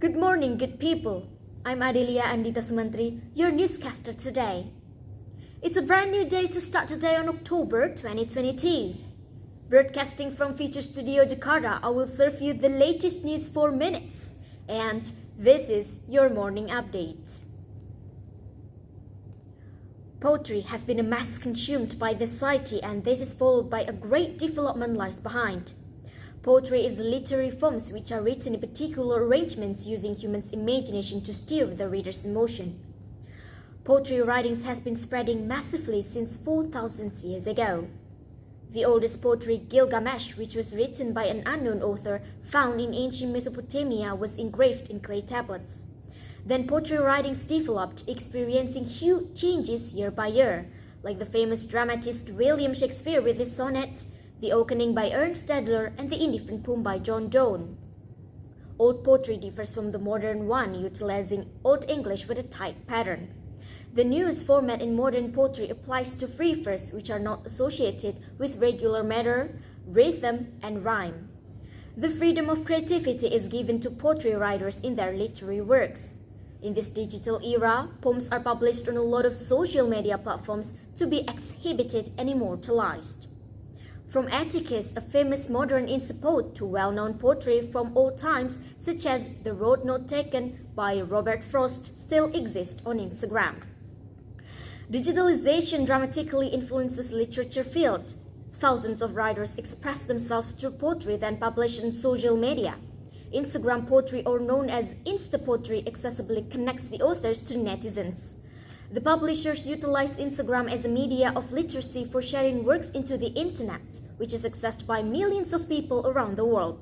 Good morning, good people. I'm Adelia your newscaster today. It's a brand new day to start today on October 2022. Broadcasting from Future Studio Jakarta, I will serve you the latest news 4 minutes. And this is your morning update. Poetry has been a mass consumed by the society, and this is followed by a great development lies behind. Poetry is literary forms which are written in particular arrangements using humans' imagination to steer the reader's emotion. Poetry writings has been spreading massively since 4,000 years ago. The oldest poetry, Gilgamesh, which was written by an unknown author found in ancient Mesopotamia, was engraved in clay tablets. Then poetry writings developed, experiencing huge changes year by year, like the famous dramatist William Shakespeare with his sonnets, The Awakening by Ernest Adler, and The Indifferent Poem by John Donne. Old poetry differs from the modern one, utilizing Old English with a tight pattern. The newest format in modern poetry applies to free verse, which are not associated with regular meter, rhythm, and rhyme. The freedom of creativity is given to poetry writers in their literary works. In this digital era, poems are published on a lot of social media platforms to be exhibited and immortalized. From Atticus, a famous modern insect poet, to well-known poetry from old times, such as The Road Not Taken by Robert Frost, still exist on Instagram. Digitalization dramatically influences literature field. Thousands of writers express themselves through poetry then publish on social media. Instagram poetry, or known as Insta poetry, accessibly connects the authors to netizens. The publishers utilize Instagram as a media of literacy for sharing works into the internet, which is accessed by millions of people around the world,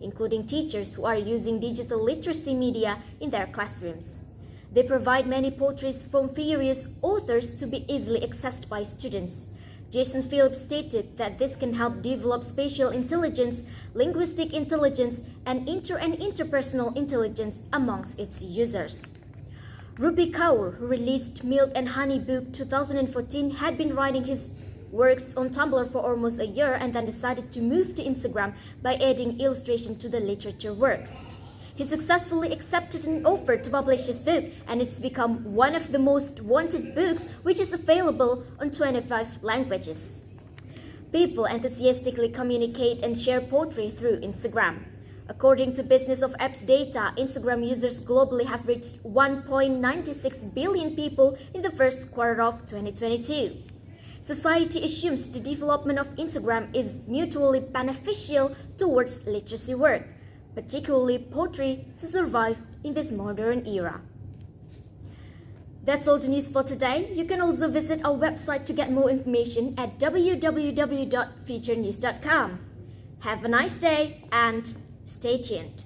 including teachers who are using digital literacy media in their classrooms. They provide many poetries from various authors to be easily accessed by students. Jason Phillips stated that this can help develop spatial intelligence, linguistic intelligence, and interpersonal intelligence amongst its users. Rupi Kaur, who released Milk and Honey book 2014, had been writing his works on Tumblr for almost a year and then decided to move to Instagram by adding illustration to the literature works. He successfully accepted an offer to publish his book, and it's become one of the most wanted books, which is available on 25 languages. People enthusiastically communicate and share poetry through Instagram. According to Business of Apps data, Instagram users globally have reached 1.96 billion people in the first quarter of 2022. Society assumes the development of Instagram is mutually beneficial towards literacy work, particularly poetry, to survive in this modern era. That's all the news for today. You can also visit our website to get more information at www.futurenews.com. Have a nice day and stay tuned.